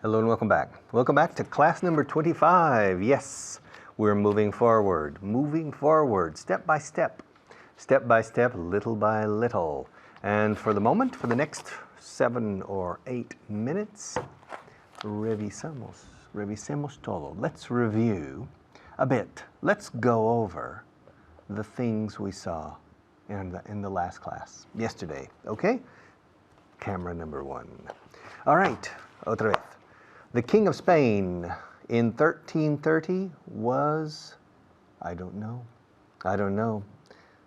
Hello and welcome back. Welcome back to class number 25. Yes, we're moving forward, step by step, little by little. And for the moment, for the next 7 or 8 minutes, revisemos todo. Let's review a bit. Let's go over the things we saw in the last class, yesterday, okay? Camera number 1. All right, otra vez. The King of Spain in 1330 was, I don't know,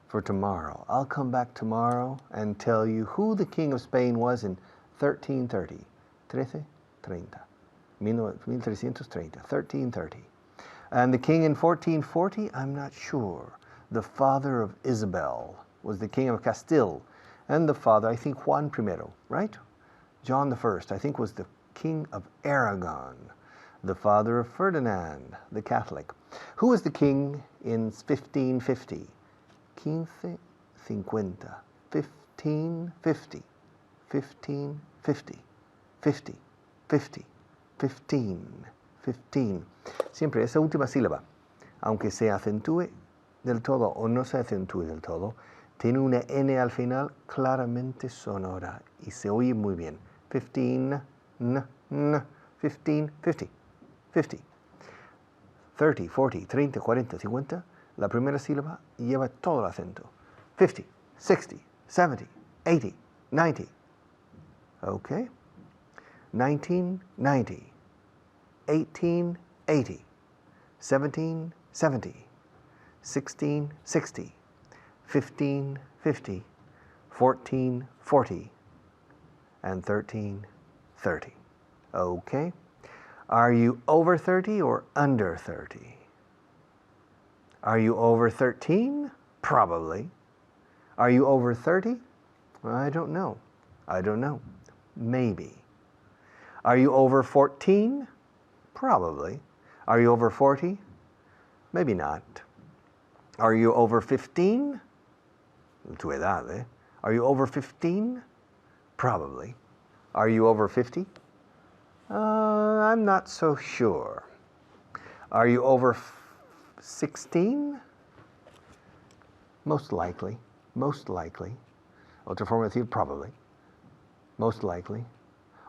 for tomorrow. I'll come back tomorrow and tell you who the King of Spain was in 1330. 1330. And the king in 1440, I'm not sure. The father of Isabel was the King of Castile. And the father, I think Juan I, right? John I, I think, was the King of Aragon, the father of Ferdinand, the Catholic. Who was the king in 1550? 1550. Siempre esa última sílaba, aunque se acentúe del todo o no se acentúe del todo, tiene una N al final claramente sonora y se oye muy bien. 15, 50, 30, 40, 30, 40, 50, la primera sílaba lleva todo el acento. 50, 60, 70, 80, 90. Okay? 1990, 1880, 1770, 1660, 1550, 1440, and 1330. Okay? Are you over 30 or under 30? Are you over 13? Probably. Are you over 30? I don't know. Maybe. Are you over 14? Probably. Are you over 40? Maybe not. Are you over 15? Tu edad, eh? Are you over 15? Probably. Are you over 50? I'm not so sure. Are you over 16? Most likely. Otra forma de decir probably. Most likely.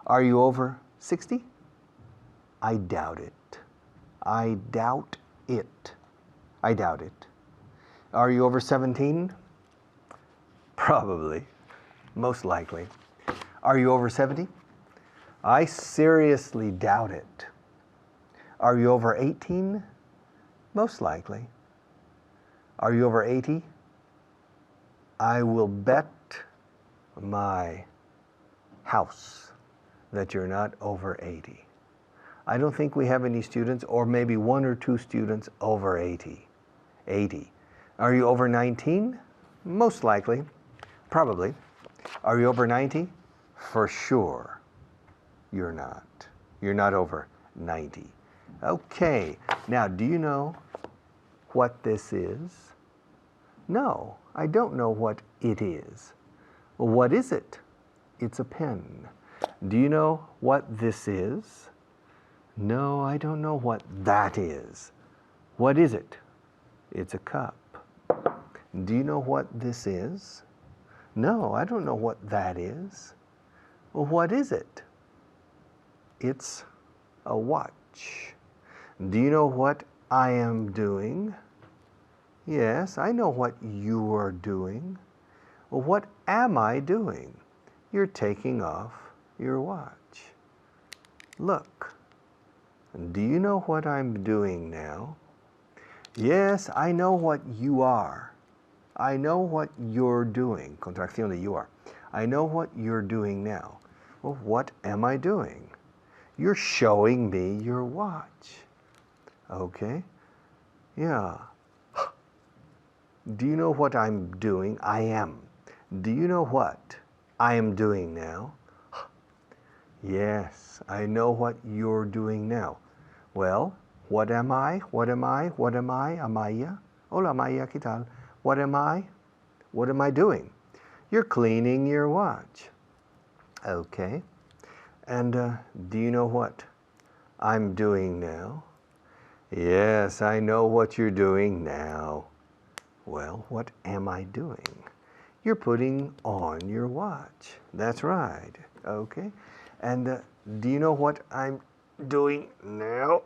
Are you over 60? I doubt it. I doubt it. Are you over 17? Probably. Most likely. Are you over 70? I seriously doubt it. Are you over 18? Most likely. Are you over 80? I will bet my house that you're not over 80. I don't think we have any students, or maybe 1 or 2 students over 80. 80. Are you over 19? Most likely. Probably. Are you over 90? For sure. You're not. You're not over 90. Okay. Now, do you know what this is? No, I don't know what it is. Well, what is it? It's a pen. Do you know what this is? No, I don't know what that is. What is it? It's a cup. Do you know what this is? No, I don't know what that is. Well, what is it? It's a watch. Do you know what I am doing? Yes, I know what you are doing. Well, what am I doing? You're taking off your watch. Look. Do you know what I'm doing now? Yes, I know what you are. I know what you're doing. Contracción de you are. I know what you're doing now. Well, what am I doing? You're showing me your watch. Okay? Yeah. Do you know what I'm doing? I am. Do you know what I am doing now? Yes, I know what you're doing now. Well, what am I? Amaya? Hola, Amaya, ¿qué tal? What am I? What am I doing? You're cleaning your watch. Okay. And do you know what I'm doing now? Yes, I know what you're doing now. Well, what am I doing? You're putting on your watch. That's right. Okay. And do you know what I'm doing now?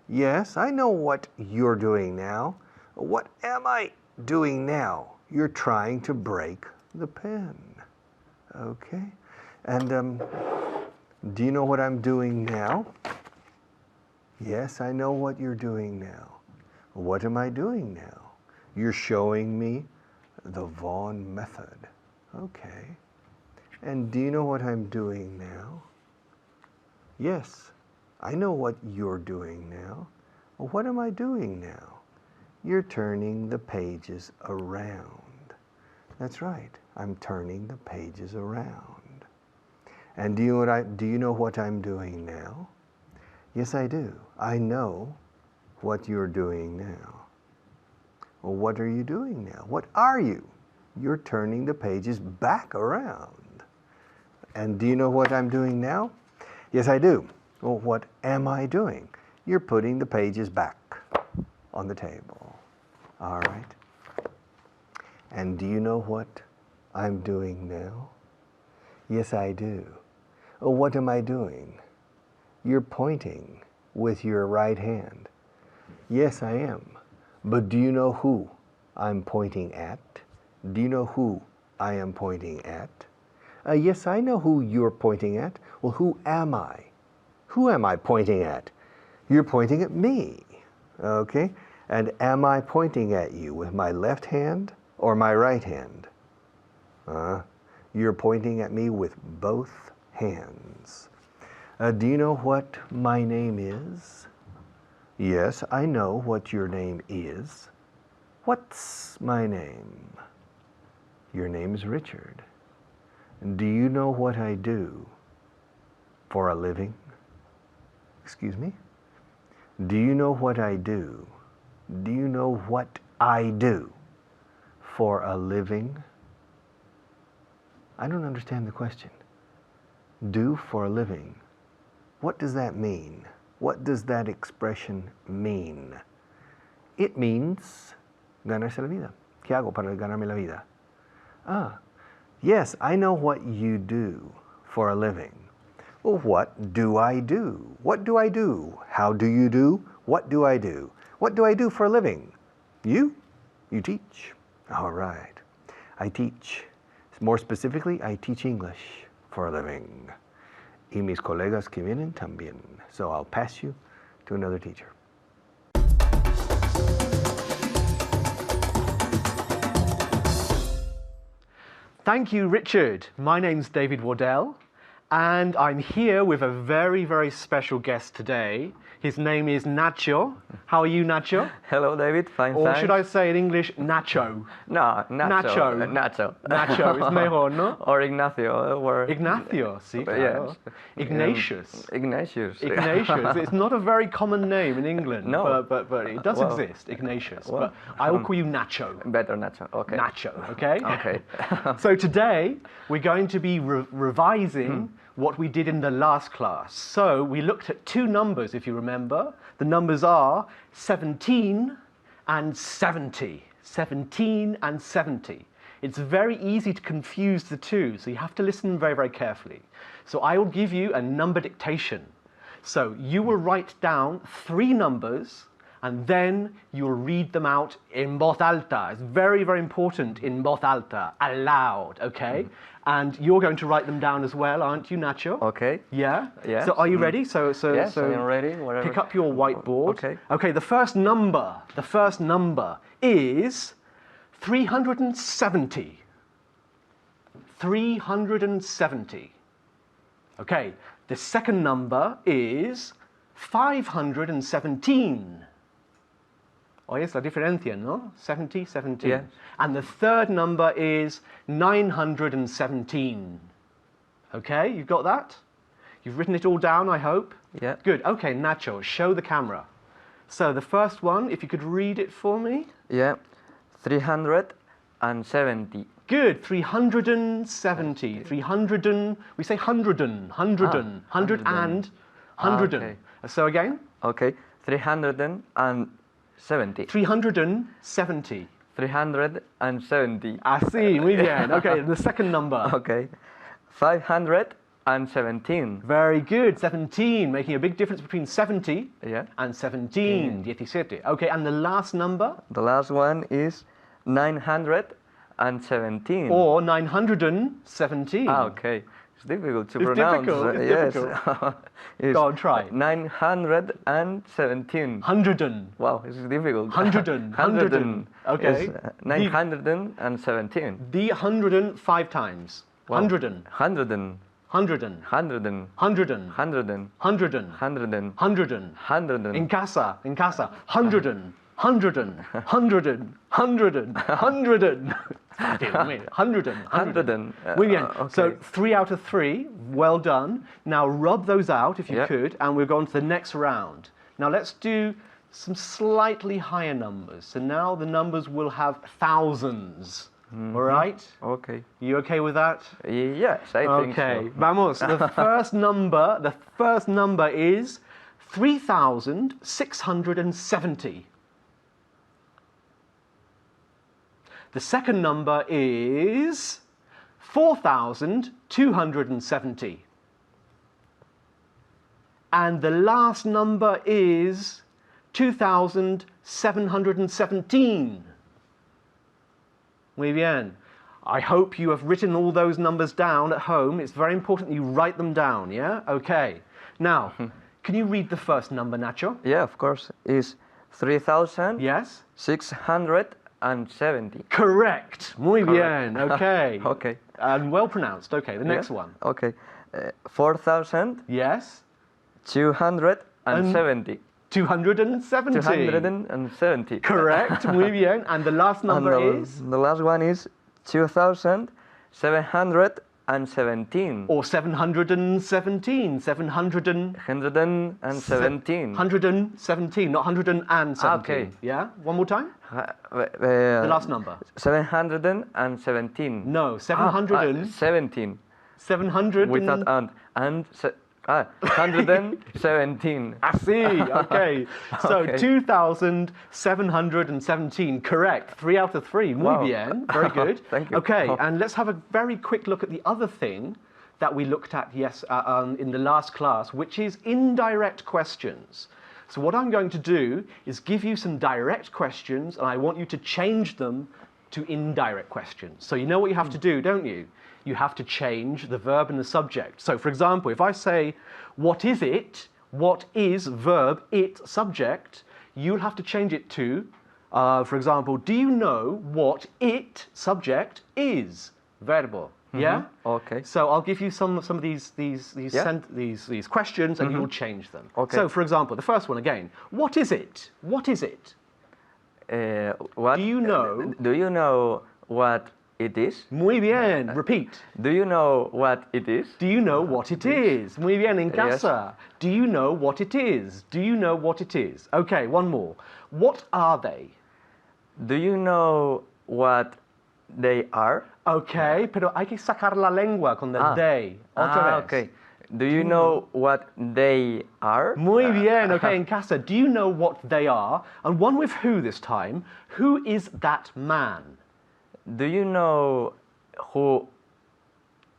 Yes, I know what you're doing now. What am I doing now? You're trying to break the pen. Okay. And do you know what I'm doing now? Yes, I know what you're doing now. What am I doing now? You're showing me the Vaughan method. Okay. And do you know what I'm doing now? Yes, I know what you're doing now. What am I doing now? You're turning the pages around. That's right. I'm turning the pages around. And do you know what I'm doing now? Yes, I do. I know what you're doing now. Well, what are you doing now? What are you? You're turning the pages back around. And do you know what I'm doing now? Yes, I do. Well, what am I doing? You're putting the pages back on the table. All right. And do you know what I'm doing now? Yes, I do. Well, what am I doing? You're pointing with your right hand. Yes, I am. But do you know who I'm pointing at? Do you know who I am pointing at? Yes, I know who you're pointing at. Well, who am I? Who am I pointing at? You're pointing at me. Okay? And am I pointing at you with my left hand or my right hand? You're pointing at me with both hands. Do you know what my name is? Yes, I know what your name is. What's my name? Your name is Richard. Do you know what I do for a living? Excuse me? Do you know what I do? Do you know what I do for a living? I don't understand the question. Do for a living. What does that mean? What does that expression mean? It means ganarse la vida. ¿Qué hago para ganarme la vida? Yes, I know what you do for a living. Well, what do I do? What do I do? How do you do? What do I do? What do I do for a living? You? You teach. All right. I teach. More specifically, I teach English for a living. Y mis colegas que vienen también. So I'll pass you to another teacher. Thank you, Richard. My name's David Wardell, and I'm here with a very, very special guest today. His name is Nacho. How are you, Nacho? Hello, David. Fine, Or thanks. should I say in English, Nacho? No, Nacho. Nacho. Nacho is mejor, no? Or Ignacio. Or Ignacio, sí, claro. Yes. Ignatius. Ignatius. Ignatius. It's not a very common name in England, No. but it does exist, Ignatius. Well, but I will call you Nacho. Better Nacho. Okay. Nacho, okay? Okay. So today, we're going to be revising what we did in the last class. So we looked at two numbers, if you remember. The numbers are 17 and 70. 17 and 70. It's very easy to confuse the two, so you have to listen very, very carefully. So I will give you a number dictation. So you will write down three numbers, and then you'll read them out in voz alta. It's very, very important in voz alta, aloud, okay? And you're going to write them down as well, aren't you, Nacho? Okay. Yeah? Yes. So are you ready? Yes, I am ready. Whatever. Pick up your whiteboard. Okay. Okay, the first number is 370. 370. Okay, the second number is 517. Oyes la diferencia, no? 70, 17. Yes. And the third number is 917. Okay, you've got that? You've written it all down, I hope? Yeah. Good. Okay, Nacho, show the camera. So the first one, if you could read it for me. Yeah. 370. Good, 370. 300 and, we say hundred and, hundred and, hundred and, 100. Okay. So again, Okay. 370. 370. 370. Así, muy bien. Okay, the second number. Okay. 517. Very good. 17, making a big difference between 70 Yeah. and 17. 17. Okay, and the last number? The last one is 917. Or 917. Okay. It's difficult to It's pronounce. difficult, it's yes. difficult. It's Go on, try. 917. 100. Wow, it's difficult. 100. Okay. It's 917. The 100 5 times. Wow. 100. 100. 100. 100. 100. 100. 100. 100. 100. 100. In casa. 100. 100. 100. 100. 100. 100. Muy bien. So Okay. 3 out of 3. Well done. Now rub those out if you Yeah. could, and we'll go on to the next round. Now let's do some slightly higher numbers. So now the numbers will have thousands. All right? Okay. You okay with that? Yes, I think Okay. so. Vamos. The first number is 3,670. The second number is 4,270. And the last number is 2,717. Muy bien. I hope you have written all those numbers down at home. It's very important you write them down, yeah? Okay. Now, can you read the first number, Nacho? Yeah, of course. Is 3,670. Yes? 670. Correct. Muy Correct. bien. Okay. Okay. And well pronounced. Okay, the next Yeah? one. Okay. 4,270. Yes? 270. 270. 270. Correct. Muy bien. And the last number And is? the last one is 2,717. Or 717. 700 117. 117, not 117. Okay. Yeah? One more time? The last number. 717. No, 700 17. 700 Without and 117. I see. Okay. So Okay. 2,717. Correct. 3 out of 3. Muy Wow. bien. Very good. Thank you. Okay. Oh. And let's have a very quick look at the other thing that we looked at in the last class, which is indirect questions. So what I'm going to do is give you some direct questions, and I want you to change them to indirect questions. So you know what you have to do, don't you? You have to change the verb and the subject. So for example, if I say, what is it? What is verb, it, subject? You'll have to change it to, for example, do you know what it, subject, is? Verbo. Yeah? Okay. So I'll give you some of these Yeah. these questions, and you'll change them. Okay. So for example, the first one again. What is it? What is it? What? Do you know? Do you know what it is? Muy bien. Repeat. Do you know what it is? Do you know what it is? Muy bien, en casa. Do you know what it is? Do you know what it is? Okay, one more. What are they? Do you know what they are? Okay, pero hay que sacar la lengua con el they. Otra vez. Okay. Do you know what they are? Muy bien. Okay, en casa. Do you know what they are? And one with who this time. Who is that man? Do you know who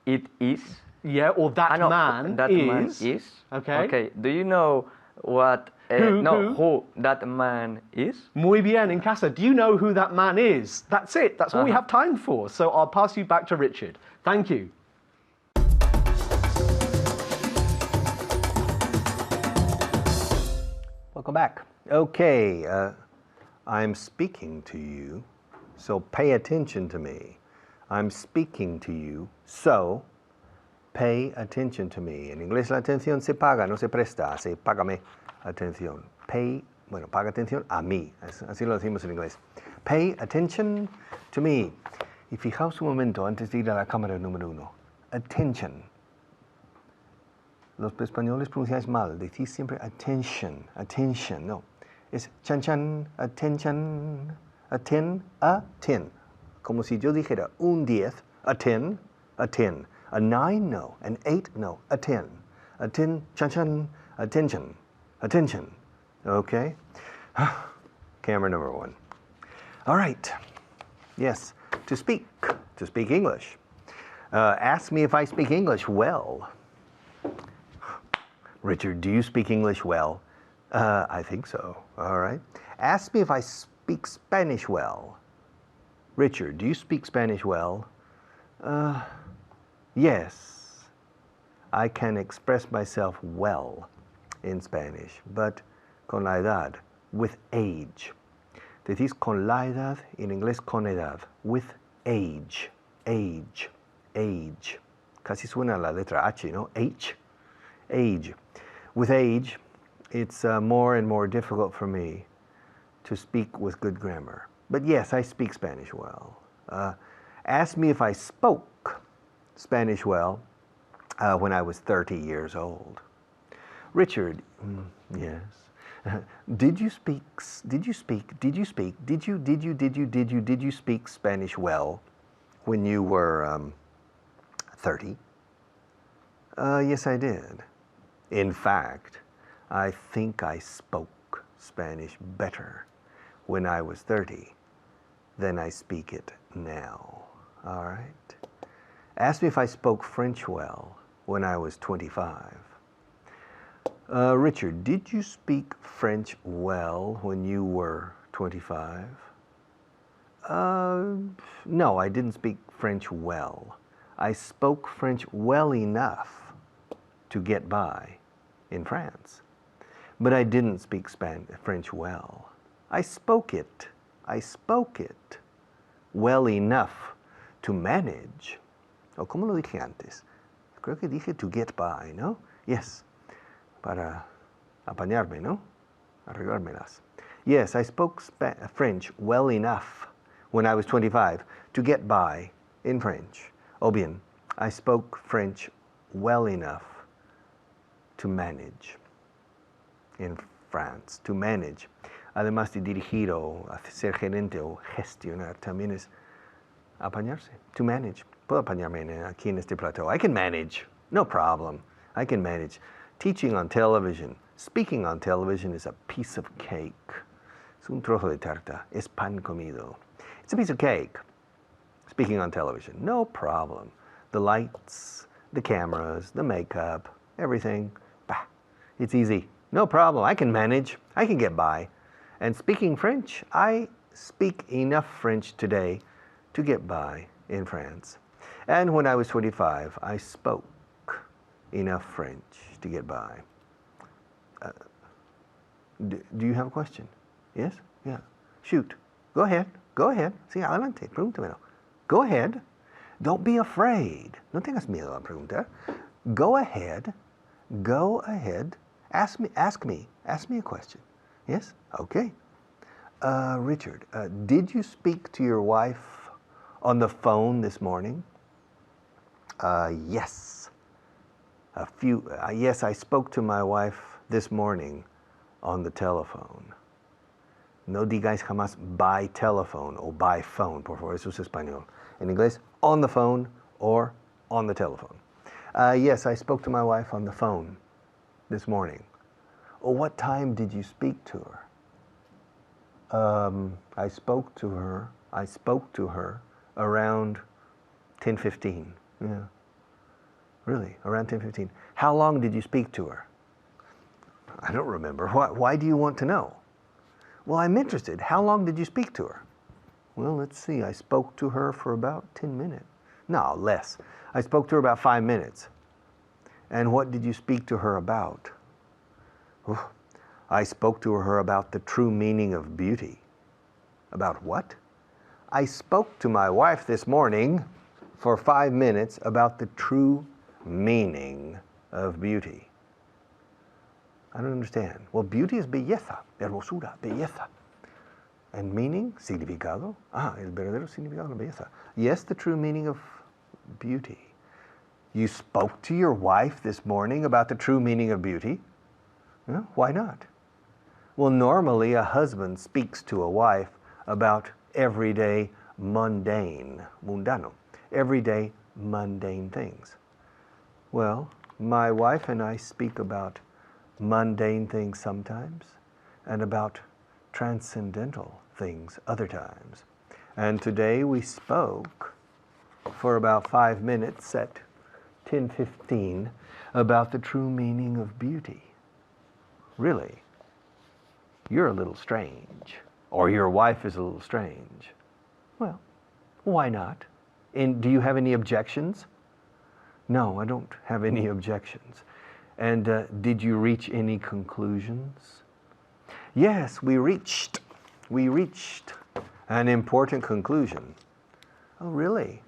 it is? Yeah, or that No, man that is. man is. Okay. Okay. Do you know what? Who that man is? Muy bien, en casa. Do you know who that man is? That's it. That's all we have time for. So I'll pass you back to Richard. Thank you. Welcome back. Okay, I'm speaking to you, so pay attention to me. I'm speaking to you, so pay attention to me. En inglés la atención se paga, no se presta, se págame atención. Pay, bueno, paga atención a mí, así lo decimos en inglés. Pay attention to me. Y fijaos un momento antes de ir a la cámara número 1. Attention. Los españoles pronunciáis mal, decís siempre attention, attention, no. Es chan chan, attention, attend, como si yo dijera un 10, attend, a 9, no, an 8, no, attend, chan chan, Attention. Attention. Okay? Camera number 1. All right. Yes. To speak English. Ask me if I speak English well. Richard, do you speak English well? I think so. All right. Ask me if I speak Spanish well. Richard, do you speak Spanish well? Yes. I can express myself well in Spanish, but con la edad, with age. Decís con la edad, en inglés con edad, with age, age, age. Casi suena la letra H, ¿no? H, age. With age, it's more and more difficult for me to speak with good grammar. But yes, I speak Spanish well. Ask me if I spoke Spanish well when I was 30 years old. Richard, yes. Did you speak Spanish well when you were 30? Yes, I did. In fact, I think I spoke Spanish better when I was 30 than I speak it now. All right? Ask me if I spoke French well when I was 25. Richard, did you speak French well when you were 25? No, I didn't speak French well. I spoke French well enough to get by in France. But I didn't speak French well. I spoke it well enough to manage. O ¿cómo lo dije antes? Creo que dije to get by, ¿no? Yes, para apañarme, ¿no? Arreglármelas. Yes, I spoke French well enough when I was 25 to get by in French. O bien, I spoke French well enough to manage in France. To manage. Además de dirigir o ser gerente o gestionar, también es apañarse. To manage. Puedo apañarme aquí en este plateau. I can manage. No problem. I can manage. Teaching on television, speaking on television is a piece of cake. Es un trozo de tarta. Es pan comido. It's a piece of cake. Speaking on television, no problem. The lights, the cameras, the makeup, everything. Bah, it's easy. No problem. I can manage. I can get by. And speaking French, I speak enough French today to get by in France. And when I was 25, I spoke enough French to get by. Do you have a question? Yes? Yeah. Shoot. Go ahead. Go ahead. Sí, adelante. Pregúntamelo. Go ahead. Don't be afraid. No tengas miedo a preguntar. Go ahead. Go ahead. Ask me a question. Yes? Okay. Richard, did you speak to your wife on the phone this morning? Yes. Yes, I spoke to my wife this morning on the telephone. No digáis jamás by telephone o by phone, por favor, eso es español. En inglés, on the phone or on the telephone. Yes, I spoke to my wife on the phone this morning. Oh, what time did you speak to her? I spoke to her around 10:15. Yeah. Really, around 10:15. How long did you speak to her? I don't remember. Why do you want to know? Well, I'm interested. How long did you speak to her? Well, let's see. I spoke to her for about 10 minutes. No, less. I spoke to her about 5 minutes. And what did you speak to her about? I spoke to her about the true meaning of beauty. About what? I spoke to my wife this morning for 5 minutes about the true meaning of beauty. I don't understand. Well, beauty is belleza, hermosura, belleza. And meaning, significado. El verdadero significado de la belleza. Yes, the true meaning of beauty. You spoke to your wife this morning about the true meaning of beauty? Yeah, why not? Well, normally a husband speaks to a wife about everyday mundane, mundano, everyday mundane things. Well, my wife and I speak about mundane things sometimes, and about transcendental things other times. And today we spoke for about 5 minutes at 10:15 about the true meaning of beauty. Really, you're a little strange, or your wife is a little strange. Well, why not? And do you have any objections? No, I don't have any objections. And did you reach any conclusions? Yes, we reached an important conclusion. Oh, really?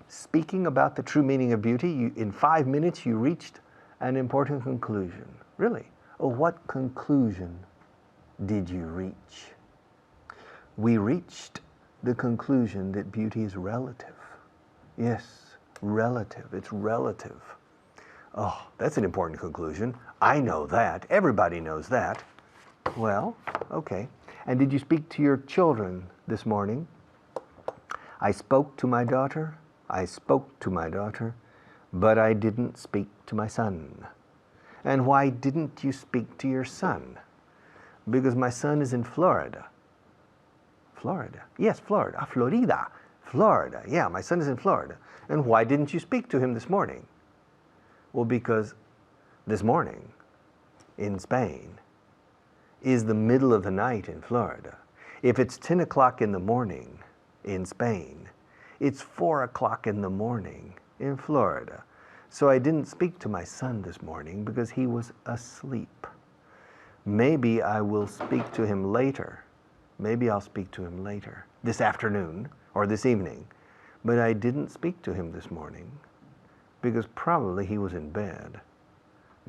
Speaking about the true meaning of beauty, in 5 minutes you reached an important conclusion. Really? Oh, what conclusion did you reach? We reached the conclusion that beauty is relative. Yes, relative. It's relative. Oh, that's an important conclusion. I know that. Everybody knows that. Well, okay. And did you speak to your children this morning? I spoke to my daughter. I spoke to my daughter, but I didn't speak to my son. And why didn't you speak to your son? Because my son is in Florida. Florida? Yes, Florida. Florida. Florida. Yeah, my son is in Florida. And why didn't you speak to him this morning? Well, because this morning in Spain is the middle of the night in Florida. If it's 10 o'clock in the morning in Spain, it's 4 o'clock in the morning in Florida. So I didn't speak to my son this morning because he was asleep. Maybe I will speak to him later. Maybe I'll speak to him later, this afternoon or this evening. But I didn't speak to him this morning because probably he was in bed.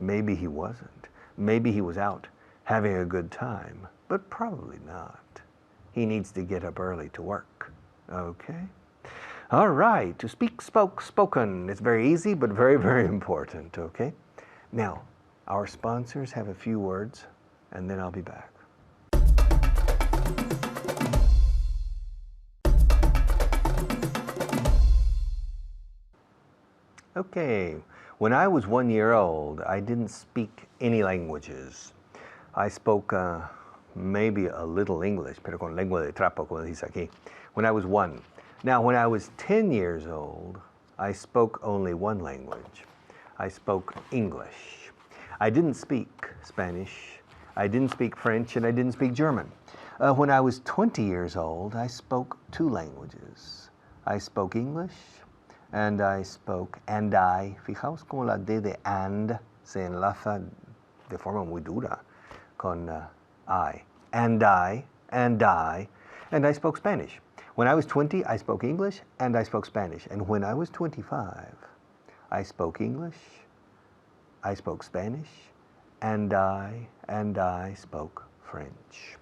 Maybe he wasn't. Maybe he was out having a good time, but probably not. He needs to get up early to work. Okay? All right, to speak, spoke, spoken. It's very easy, but very, very important, okay? Now, our sponsors have a few words, and then I'll be back. Okay, when I was 1 year old, I didn't speak any languages. I spoke maybe a little English, pero con lengua de trapo, como dice aquí, when I was 1. Now, when I was 10 years old, I spoke only one language. I spoke English. I didn't speak Spanish, I didn't speak French, and I didn't speak German. When I was 20 years old, I spoke 2 languages. I spoke English, and I spoke and I. Fijaos como la D de and se enlaza de forma muy dura con I. And I, and I. And I spoke Spanish. When I was 20, I spoke English and I spoke Spanish. And when I was 25, I spoke English, I spoke Spanish, and I spoke French.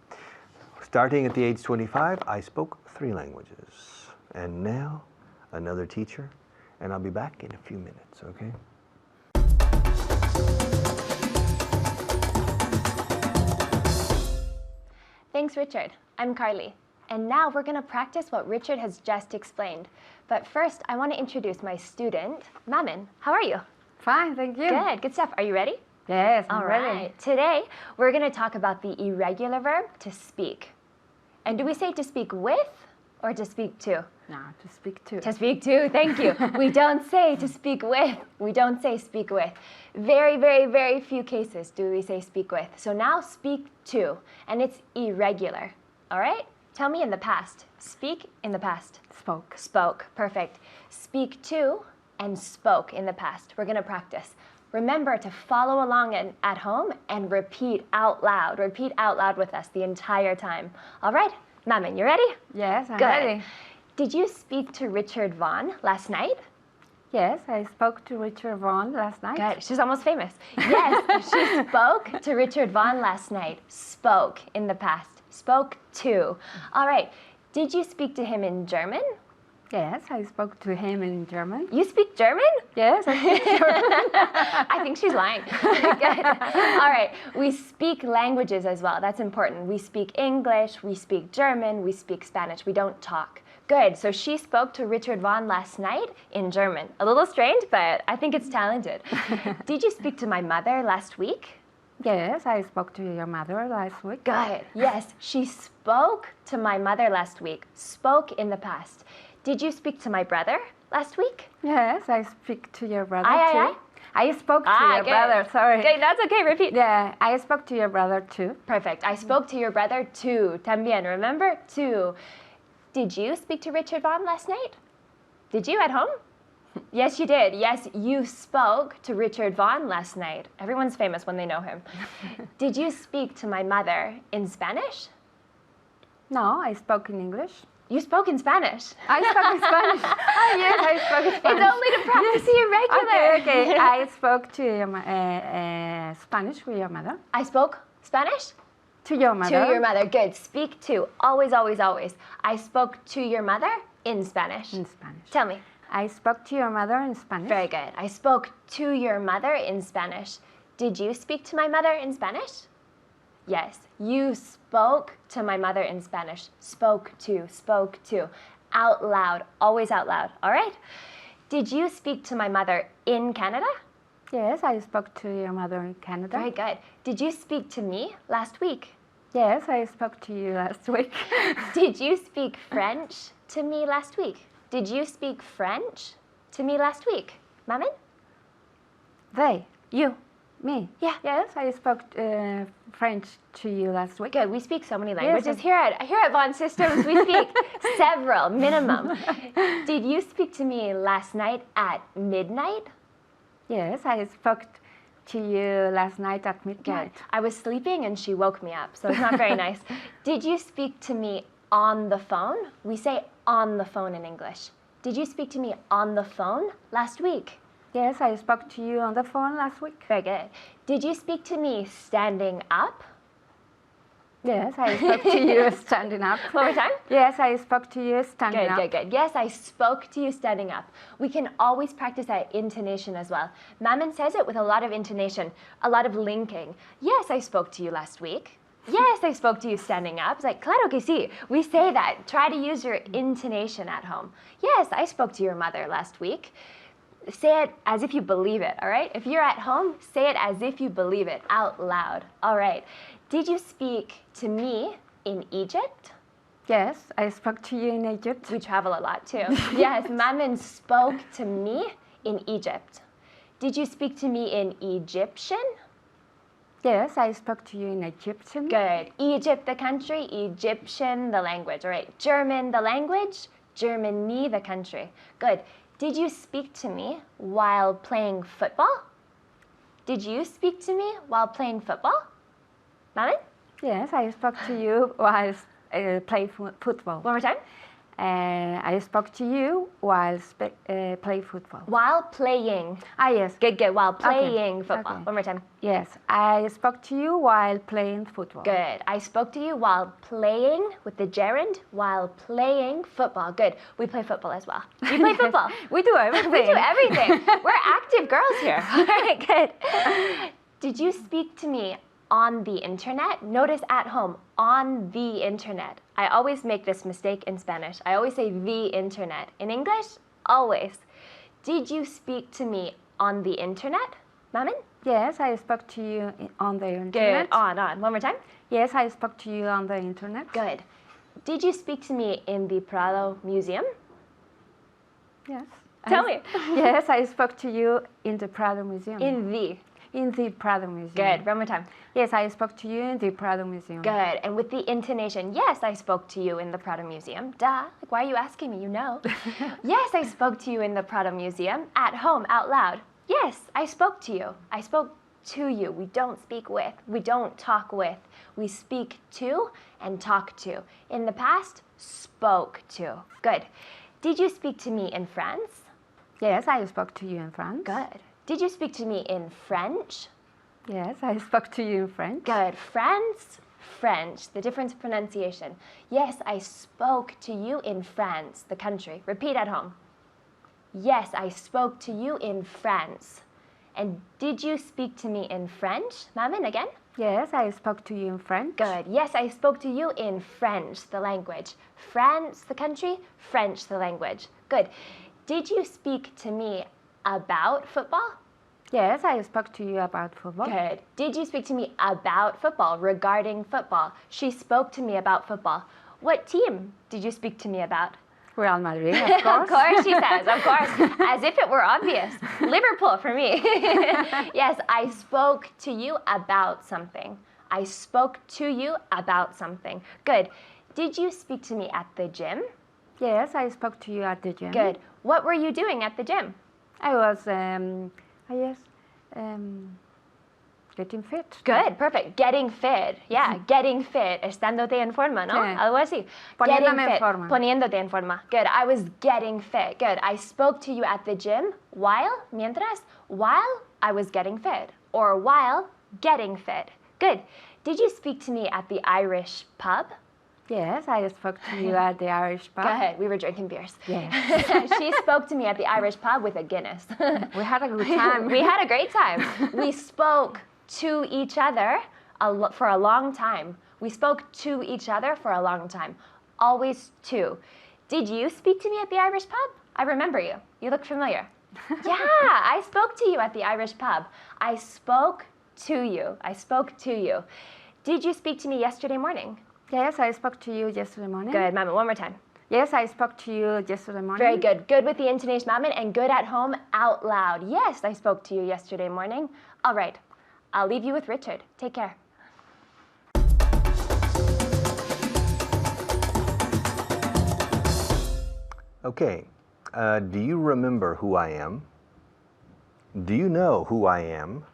Starting at the age 25, I spoke 3 languages. And now, another teacher, and I'll be back in a few minutes, okay? Thanks, Richard. I'm Carly. And now we're going to practice what Richard has just explained. But first, I want to introduce my student, Mamin. How are you? Fine, thank you. Good stuff. Are you ready? Yes, I'm All ready. right. Today, we're going to talk about the irregular verb to speak. And do we say to speak with or to speak to? No, to speak to. To speak to, thank you. We don't say to speak with. We don't say speak with. Very, very, very few cases do we say speak with. So now speak to, and it's irregular. All right? Tell me in the past. Speak in the past. Spoke. Spoke, perfect. Speak to and spoke in the past. We're gonna practice. Remember to follow along at home and repeat out loud. Repeat out loud with us the entire time. All right, Mamin, you ready? Yes, I'm Good. ready. Did you speak to Richard Vaughan last night? Yes, I spoke to Richard Vaughan last night. Good, she's almost famous. Yes, she spoke to Richard Vaughan last night. Spoke in the past. Spoke to. All right, did you speak to him in German? Yes, I spoke to him in German. You speak German? Yes, I speak German. I think she's lying. Good. All right, we speak languages as well. That's important. We speak English, we speak German, we speak Spanish. We don't talk. Good, so she spoke to Richard Vaughan last night in German. A little strange, but I think it's talented. Did you speak to my mother last week? Yes, I spoke to your mother last week. Good. Yes, she spoke to my mother last week. Spoke in the past. Did you speak to my brother last week? Yes, I speak to your brother Aye, too. aye, I spoke to your good. brother, sorry. Okay, that's okay. Repeat. Yeah, I spoke to your brother too. Perfect. I spoke to your brother too. También. Remember? Too. Did you speak to Richard Vaughn last night? Did you at home? Yes, you did. Yes, you spoke to Richard Vaughn last night. Everyone's famous when they know him. Did you speak to my mother in Spanish? No, I spoke in English. You spoke in Spanish. I spoke in Spanish. Oh, yes, I spoke in Spanish. It's only to practice the irregular. Okay. I spoke to your Spanish with your mother. I spoke Spanish? To your mother. To your mother. Good. Speak to. Always, always, always. I spoke to your mother in Spanish. In Spanish. Tell me. I spoke to your mother in Spanish. Very good. I spoke to your mother in Spanish. Did you speak to my mother in Spanish? Yes. You spoke to my mother in Spanish. Spoke to. Spoke to. Out loud. Always out loud. All right? Did you speak to my mother in Canada? Yes, I spoke to your mother in Canada. Very good. Did you speak to me last week? Yes, I spoke to you last week. Did you speak French to me last week? Did you speak French to me last week? Maman? They. You. Me. Yeah. Yes, I spoke French to you last week. Good. We speak so many languages Yes, here at Vaughn Systems. We speak several, minimum. Did you speak to me last night at midnight? Yes, I spoke to you last night at midnight. Good. I was sleeping and she woke me up, so it's not very nice. Did you speak to me on the phone? We say on the phone in English. Did you speak to me on the phone last week? Yes, I spoke to you on the phone last week. Very good. Did you speak to me standing up? Yes, I spoke to you standing up. One more time. Yes, I spoke to you standing Good, up. good, good. Yes, I spoke to you standing up. We can always practice that intonation as well. Maman says it with a lot of intonation, a lot of linking. Yes, I spoke to you last week. Yes, I spoke to you standing up. It's like, claro que sí. We say that. Try to use your intonation at home. Yes, I spoke to your mother last week. Say it as if you believe it, all right? If you're at home, say it as if you believe it out loud. All right. Did you speak to me in Egypt? Yes, I spoke to you in Egypt. We travel a lot too. Yes, Maman spoke to me in Egypt. Did you speak to me in Egyptian? Yes, I spoke to you in Egyptian. Good. Egypt, the country, Egyptian, the language. All right. German, the language, Germany, the country. Good. Did you speak to me while playing football? Did you speak to me while playing football? Maman? Yes, I spoke to you while playing football. One more time. I spoke to you while play football. While playing. Ah, yes. Good, good. While playing football. Okay. One more time. Yes, I spoke to you while playing football. Good. I spoke to you while playing with the gerund, while playing football. Good. We play football as well. You play football. We do everything. We do everything. We're active girls here. All right, good. Did you speak to me on the internet? Notice at home, on the internet. I always make this mistake in Spanish. I always say the internet. In English, always. Did you speak to me on the internet, Maman? Yes, I spoke to you on the Good. internet. On. One more time. Yes, I spoke to you on the internet. Good. Did you speak to me in the Prado Museum? Yes. Tell me. Yes, I spoke to you in the Prado Museum. In the Prado Museum. Good. One more time. Yes, I spoke to you in the Prado Museum. Good. And with the intonation, yes, I spoke to you in the Prado Museum. Duh. Like, why are you asking me? You know. Yes, I spoke to you in the Prado Museum. At home, out loud. Yes, I spoke to you. I spoke to you. We don't speak with. We don't talk with. We speak to and talk to. In the past, spoke to. Good. Did you speak to me in France? Yes, I spoke to you in France. Good. Did you speak to me in French? Yes, I spoke to you in French. Good. France, French. The difference of pronunciation. Yes, I spoke to you in France, the country. Repeat at home. Yes, I spoke to you in France. And did you speak to me in French? Maman, again? Yes, I spoke to you in French. Good. Yes, I spoke to you in French, the language. France, the country. French, the language. Good. Did you speak to me about football? Yes, I spoke to you about football. Good. Did you speak to me about football, regarding football? She spoke to me about football. What team did you speak to me about? Real Madrid, of course. Of course, she says, of course, as if it were obvious. Liverpool for me. Yes, I spoke to you about something. I spoke to you about something. Good. Did you speak to me at the gym? Yes, I spoke to you at the gym. Good. What were you doing at the gym? I was, getting fit. Good, perfect. Getting fit. Yeah, getting fit. Estándote en forma, ¿no? Sí. Algo así. Poniéndome Getting en fit. forma. Poniéndote en forma. Good. I was getting fit. Good. I spoke to you at the gym mientras, while I was getting fit. Or while getting fit. Good. Did you speak to me at the Irish pub? Yes, I spoke to you at the Irish pub. Go ahead. We were drinking beers. Yes. She spoke to me at the Irish pub with a Guinness. We had a good time. We had a great time. We spoke to each other for a long time. We spoke to each other for a long time. Always to. Did you speak to me at the Irish pub? I remember you. You look familiar. Yeah, I spoke to you at the Irish pub. I spoke to you. I spoke to you. Did you speak to me yesterday morning? Yes, I spoke to you yesterday morning. Good, Mama. One more time. Yes, I spoke to you yesterday morning. Very good. Good with the intonation, Mama, and good at home out loud. Yes, I spoke to you yesterday morning. All right. I'll leave you with Richard. Take care. Okay, do you remember who I am? Do you know who I am?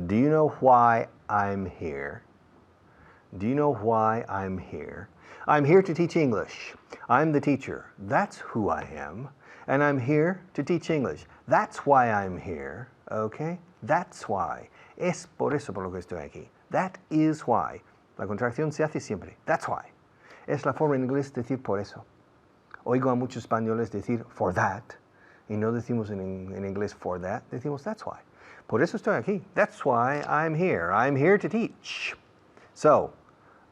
Do you know why I'm here? Do you know why I'm here? I'm here to teach English. I'm the teacher. That's who I am. And I'm here to teach English. That's why I'm here, okay? That's why. Es por eso por lo que estoy aquí. That is why. La contracción se hace siempre. That's why. Es la forma en inglés de decir por eso. Oigo a muchos españoles decir for that. Y no decimos en inglés for that. Decimos that's why. Por eso estoy aquí. That's why I'm here. I'm here to teach. So,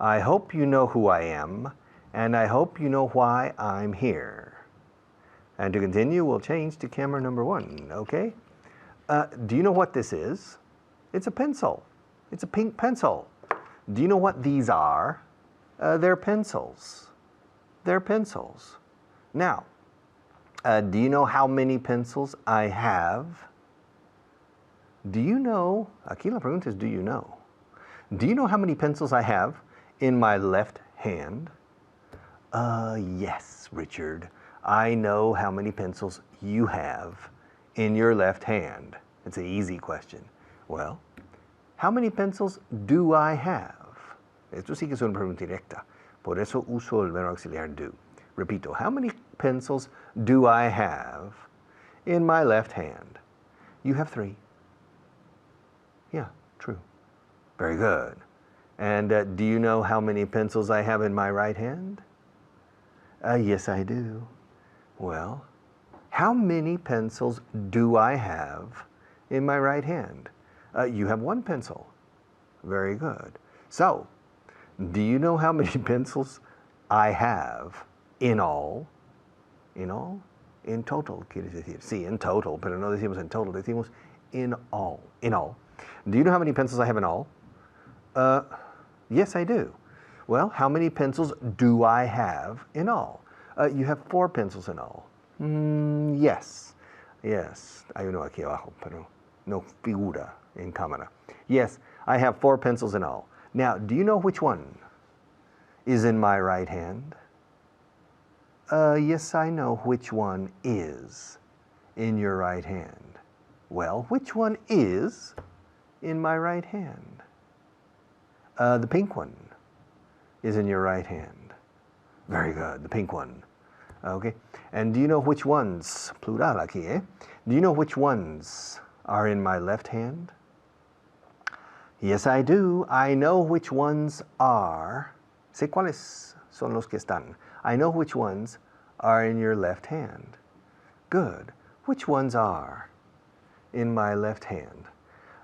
I hope you know who I am, and I hope you know why I'm here. And to continue, we'll change to camera number 1, okay? Do you know what this is? It's a pencil. It's a pink pencil. Do you know what these are? They're pencils. They're pencils. Now, do you know how many pencils I have? Do you know? Aquí la pregunta es, do you know? Do you know how many pencils I have in my left hand? Yes, Richard. I know how many pencils you have in your left hand. It's an easy question. Well, how many pencils do I have? Esto sí que es una pregunta directa. Por eso uso el verbo auxiliar do. Repito, how many pencils do I have in my left hand? You have 3. Yeah, true. Very good. And do you know how many pencils I have in my right hand? Yes, I do. Well, how many pencils do I have in my right hand? You have 1 pencil. Very good. So, do you know how many pencils I have in all? In all? In total, quieres decir. Sí, in total, pero no decimos en total, decimos in all. In all. Do you know how many pencils I have in all? Yes, I do. Well, how many pencils do I have in all? You have 4 pencils in all. Yes. Yes. Hay uno aquí abajo, pero no figura en cámara. Yes, I have 4 pencils in all. Now, do you know which one is in my right hand? Yes, I know which one is in your right hand. Well, which one is in my right hand? The pink one is in your right hand. Very good, the pink one. Okay, and do you know which ones, plural aquí, eh? Do you know which ones are in my left hand? Yes, I do. I know which ones are. Sé cuáles son los que están. I know which ones are in your left hand. Good. Which ones are in my left hand?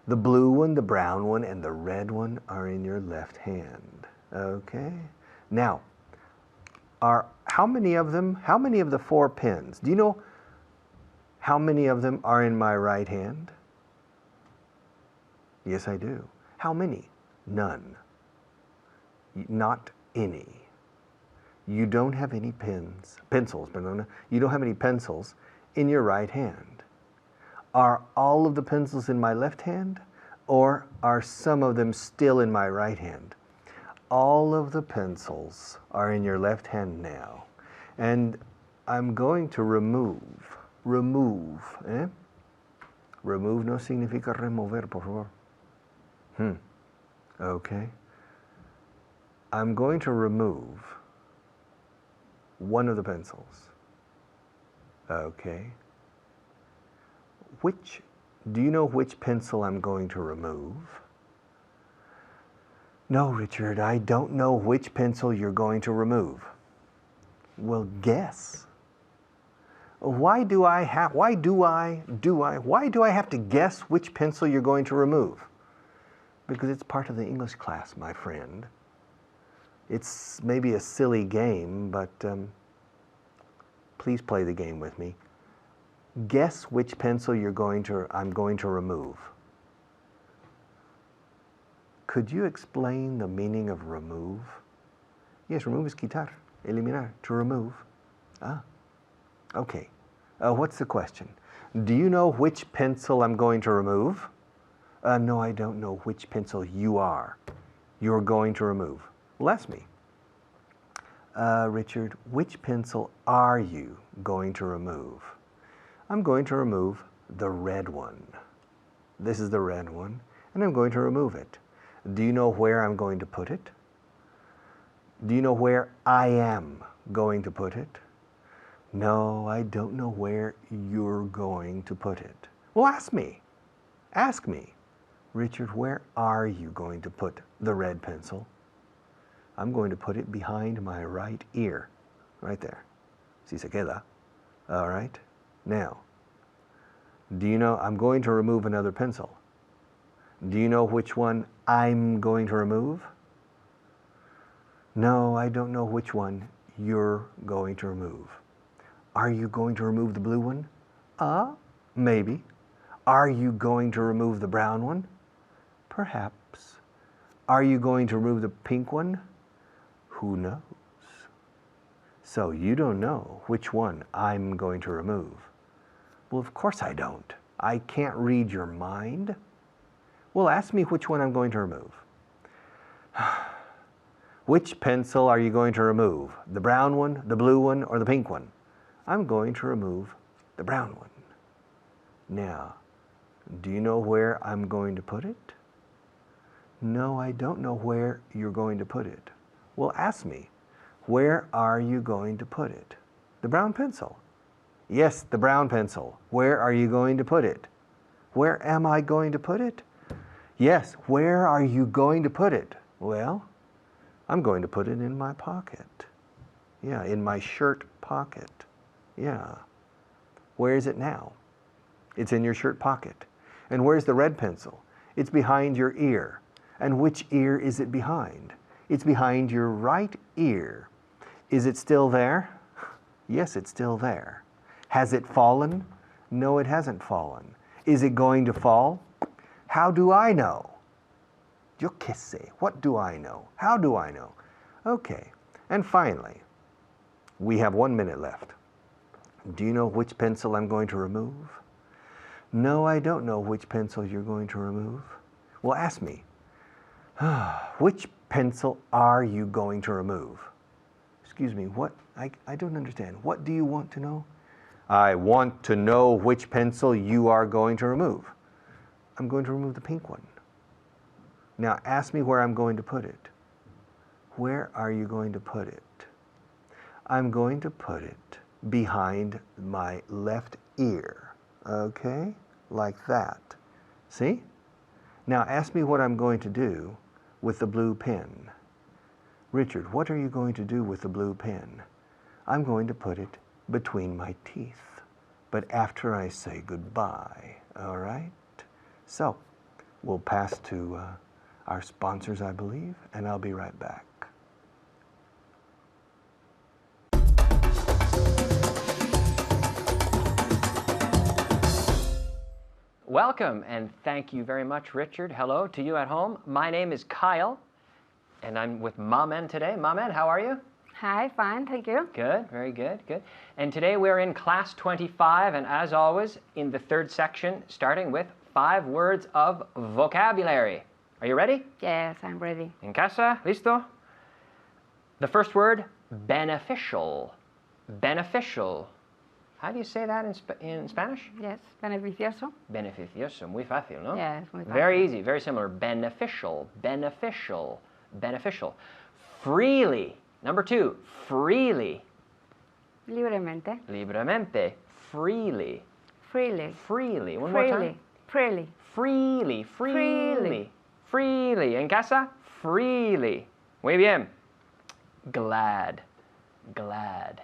The blue one, the brown one, and the red one are in your left hand. Okay? Now, how many of the 4 pens? Do you know how many of them are in my right hand? Yes, I do. How many? None. Not any. You don't have any pencils, perdona. You don't have any pencils in your right hand. Are all of the pencils in my left hand, or are some of them still in my right hand? All of the pencils are in your left hand now. And I'm going to remove. Remove, eh? Remove no significa remover, por favor. Okay. I'm going to remove one of the pencils. Okay. Do you know which pencil I'm going to remove? No, Richard, I don't know which pencil you're going to remove. Well, guess. Why do I have to guess which pencil you're going to remove? Because it's part of the English class, my friend. It's maybe a silly game, but please play the game with me. Guess which pencil I'm going to remove. Could you explain the meaning of remove? Yes, remove is quitar, eliminar, to remove. Ah, okay. What's the question? Do you know which pencil I'm going to remove? No, I don't know which pencil you're going to remove. Well, ask me. Richard, which pencil are you going to remove? I'm going to remove the red one. This is the red one, and I'm going to remove it. Do you know where I'm going to put it? Do you know where I am going to put it? No, I don't know where you're going to put it. Well, ask me. Ask me. Richard, where are you going to put the red pencil? I'm going to put it behind my right ear. Right there. Si se queda. All right. Now, do you know I'm going to remove another pencil? Do you know which one I'm going to remove? No, I don't know which one you're going to remove. Are you going to remove the blue one? Maybe. Are you going to remove the brown one? Perhaps. Are you going to remove the pink one? Who knows? So you don't know which one I'm going to remove. Well, of course I don't. I can't read your mind. Well, ask me which one I'm going to remove. Which pencil are you going to remove? The brown one, the blue one, or the pink one? I'm going to remove the brown one. Now, do you know where I'm going to put it? No, I don't know where you're going to put it. Well, ask me, where are you going to put it? The brown pencil. Yes, the brown pencil. Where are you going to put it? Where am I going to put it? Yes, where are you going to put it? Well, I'm going to put it in my pocket. Yeah, in my shirt pocket. Yeah. Where is it now? It's in your shirt pocket. And where's the red pencil? It's behind your ear. And which ear is it behind? It's behind your right ear. Is it still there? Yes, it's still there. Has it fallen? No, it hasn't fallen. Is it going to fall? How do I know? Yo qué sé. What do I know? How do I know? Okay. And finally, we have 1 minute left. Do you know which pencil I'm going to remove? No, I don't know which pencil you're going to remove. Well, ask me. Which pencil are you going to remove? Excuse me, what? I don't understand. What do you want to know? I want to know which pencil you are going to remove. I'm going to remove the pink one. Now ask me where I'm going to put it. Where are you going to put it? I'm going to put it behind my left ear. Okay? Like that. See? Now ask me what I'm going to do with the blue pen. Richard, what are you going to do with the blue pen? I'm going to put it between my teeth, but after I say goodbye, all right? So, we'll pass to our sponsors, I believe, and I'll be right back. Welcome, and thank you very much, Richard. Hello to you at home. My name is Kyle, and I'm with Mamen today. Mamen, how are you? Hi, fine, thank you. Good, very good, good. And today we're in class 25, and as always, in the third section, starting with 5 words of vocabulary. Are you ready? Yes, I'm ready. En casa, listo? The first word, beneficial. Beneficial. How do you say that in Spanish? Yes, beneficioso. Beneficioso. Muy fácil, no? Yes, muy fácil. Very easy, very similar. Beneficial, beneficial, beneficial. Freely. Number 2, freely. Libremente. Libremente. Freely. Freely. Freely. One more time. Freely. Freely, freely. Freely. Freely. En casa, freely. Muy bien. Glad. Glad.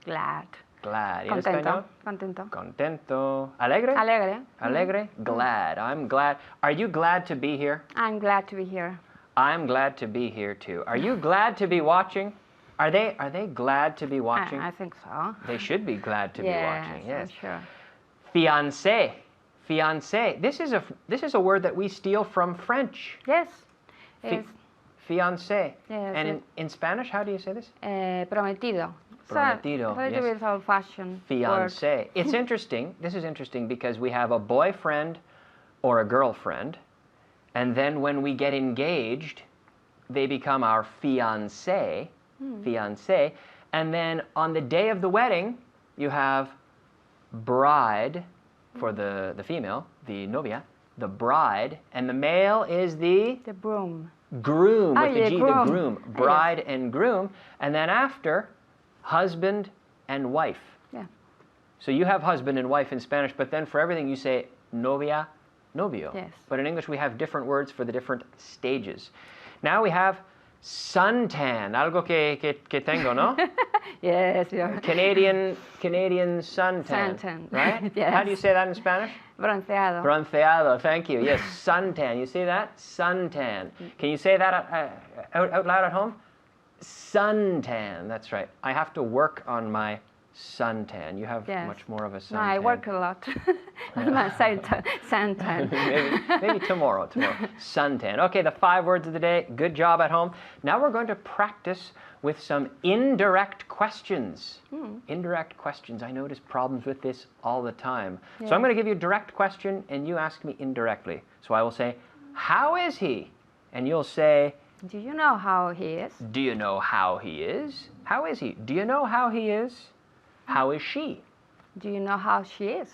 Glad. Glad. ¿Y en Contento. español? Contento. Contento. Alegre? Alegre. Alegre? Glad. I'm glad. Are you glad to be here? I'm glad to be here. I'm glad to be here too. Are you glad to be watching? Are they glad to be watching? I think so. They should be glad to be watching. Yes. I'm sure. Fiancé. Fiancé. This is a word that we steal from French. Yes. Fi- It's Fiancé. Yes, And yes. in Spanish, how do you say this? prometido. Prometido, So, a little yes. bit old-fashioned word. Fiancé. It's interesting. This is interesting because we have a boyfriend or a girlfriend, and then when we get engaged, they become our fiancé, fiancé, and then on the day of the wedding, you have bride for the female, the novia, the bride, and the male is the The broom. groom with the yeah, G, groom. the groom, bride and groom, and then after, husband and wife. Yeah. So you have husband and wife in Spanish, but then for everything you say novia, novio. Yes. But in English we have different words for the different stages. Now we have suntan, algo que tengo, no? Yes, yeah. Canadian suntan, Suntan, right? yes. How do you say that in Spanish? Bronceado. Bronceado, thank you. Yes, suntan. You see that? Suntan. Can you say that out loud at home? Suntan. That's right. I have to work on my suntan. You have Yes. much more of a suntan. No, I work a lot on my suntan. maybe tomorrow. Suntan. Okay, the 5 words of the day. Good job at home. Now we're going to practice with some indirect questions. Indirect questions. I notice problems with this all the time. So I'm going to give you a direct question and you ask me indirectly. So I will say, how is he? And you'll say, Do you know how he is? do you know how he is? How is he? Do you know how he is? How is she? Do you know how she is?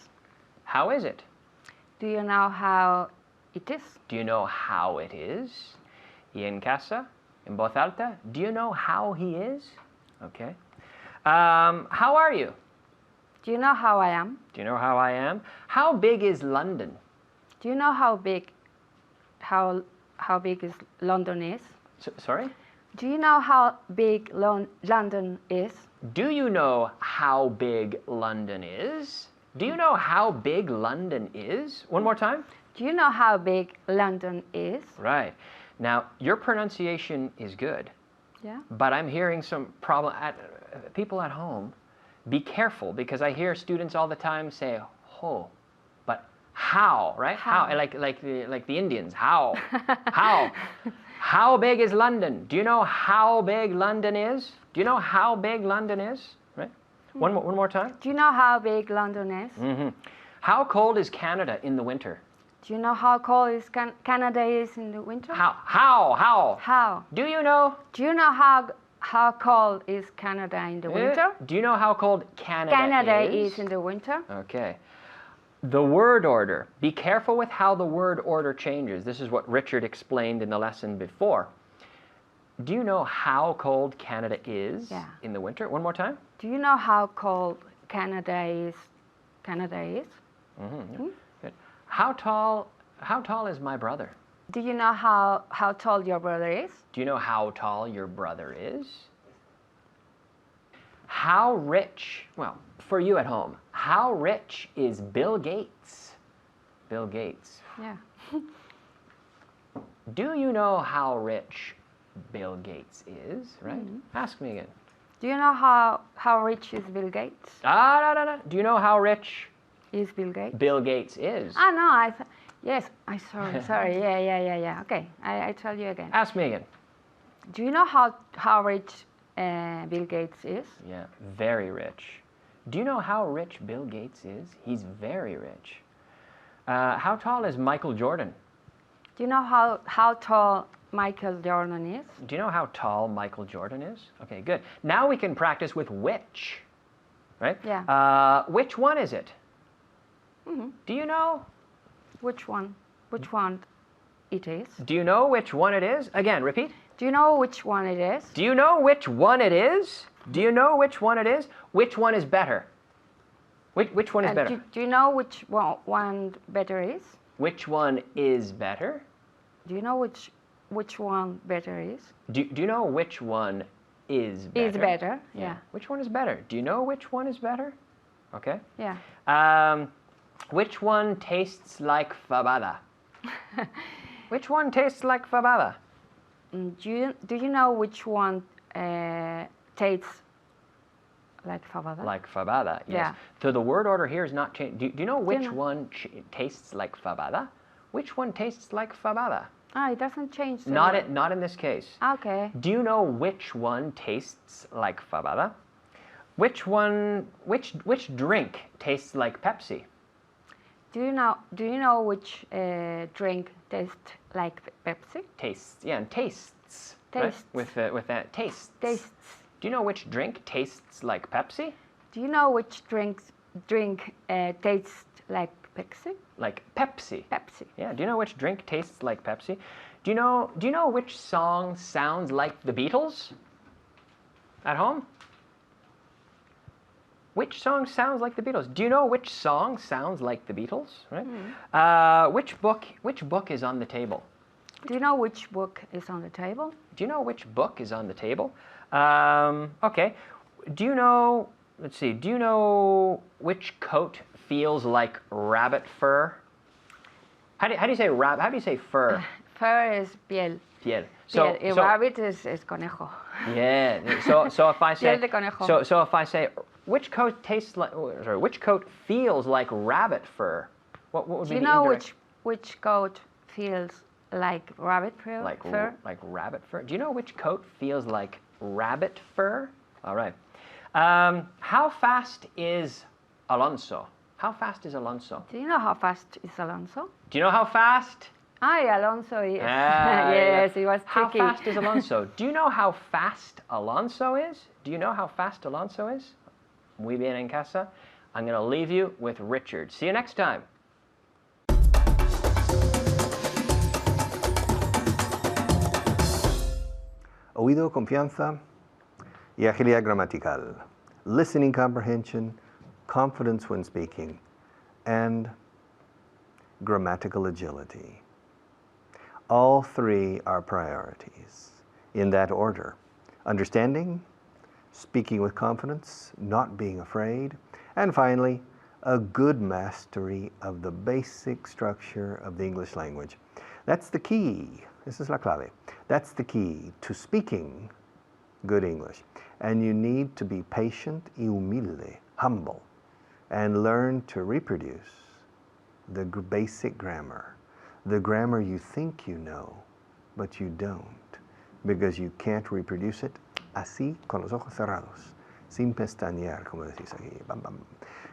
How is it? Do you know how it is? Do you know how it is? Y en casa, en voz alta, do you know how he is? Okay. How are you? Do you know how I am? Do you know how I am? How big is London? Do you know how big is London is? Sorry? Do you know how big London is? Do you know how big London is? Do you know how big London is? One more time. Do you know how big London is? Right. Now, your pronunciation is good, Yeah. but I'm hearing some problem people at home. Be careful because I hear students all the time say ho, but how, right? How. Like the Indians. How? How big is London? Do you know how big London is? Do you know how big London is? Right? One more time. Do you know how big London is? How cold is Canada in the winter? Do you know how cold is Canada is in the winter? How? How? Do you know? Do you know how cold is Canada in the winter? Do you know how cold Canada is in the winter. Okay. The word order. Be careful with how the word order changes. This is what Richard explained in the lesson before. Do you know how cold Canada is in the winter? One more time. Do you know how cold Canada is? Good. How tall is my brother? Do you know how tall your brother is? Do you know how tall your brother is? How rich, well, for you at home, how rich is Bill Gates? Bill Gates. Yeah. Do you know how rich Bill Gates is, right? Ask me again. Do you know how rich is Bill Gates? Do you know how rich Is Bill Gates? Bill Gates is. Ah, no, yes, sorry. Yeah. Okay, I tell you again. Ask me again. Do you know how rich Bill Gates is? Yeah, very rich. Do you know how rich Bill Gates is? He's very rich. How tall is Michael Jordan? Do you know how tall Michael Jordan is? Do you know how tall Michael Jordan is? Okay, good. Now we can practice with which, right? Yeah. Which one is it? Do you know? Which one? Which one it is? Do you know which one it is? Again, repeat. Do you know which one it is? Do you know which one it is? Do you know which one it is? Which one is better? Which one is better? Do you know which one better is? Which one is better? Do you know which one better is? Do you know which one is better? Is better, yeah. Which one is better? Do you know which one is better? Okay. Yeah. Which one tastes like fabada? Which one tastes like fabada? Do you know which one tastes like fabada? Like fabada, yes. Yeah. So the word order here is not changed. Do you know which know. one tastes like fabada? Which one tastes like fabada? Ah, it doesn't change. Not in this case. Okay. Do you know which one tastes like fabada? Which drink tastes like Pepsi? Do you know which drink tastes like Pepsi? Tastes, yeah, and tastes. Right? Tastes. With that, tastes. Tastes. Do you know which drink tastes like Pepsi? Do you know which drink tastes like Pepsi? Like Pepsi. Pepsi. Yeah. Do you know which drink tastes like Pepsi? Do you know which song sounds like the Beatles? At home? Which song sounds like the Beatles? Do you know which song sounds like the Beatles? Right. Which book is on the table? Do you know which book is on the table? Do you know which book is on the table? Okay. Do you know? Let's see. Do you know which coat feels like rabbit fur? How do you say rabbit? How do you say fur? Fur is piel. Piel. Piel. Rabbit is conejo. Yeah. So if I say Piel de conejo. so if I say which coat tastes like which coat feels like rabbit fur? What would be Do you the know indirect? which coat feels like rabbit fur? Like rabbit fur? Do you know which coat feels like rabbit fur? All right. How fast is Alonso? How fast is Alonso? Do you know how fast is Alonso? Do you know how fast? Alonso is. Ah, Yes, it was tricky. How fast is Alonso? Do you know how fast Alonso is? Do you know how fast Alonso is? Muy bien en casa. I'm going to leave you with Richard. See you next time. Oído, confianza y agilidad gramatical. Listening comprehension, confidence when speaking, and grammatical agility. All three are priorities in that order. Understanding, speaking with confidence, not being afraid, and finally, a good mastery of the basic structure of the English language. That's the key. This is la clave. That's the key to speaking good English. And you need to be patient y humilde, humble, and learn to reproduce the basic grammar. The grammar you think you know, but you don't, because you can't reproduce it así, con los ojos cerrados, sin pestañear, como decís aquí. Bam, bam.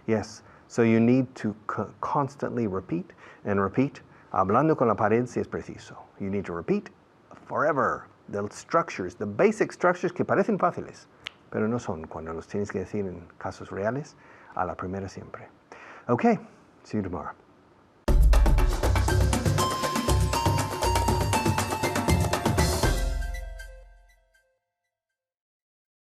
Yes, so you need to constantly repeat and repeat. Hablando con la pared si es preciso. You need to repeat forever the structures, the basic structures que parecen fáciles, pero no son cuando los tienes que decir en casos reales a la primera siempre. Okay, see you tomorrow.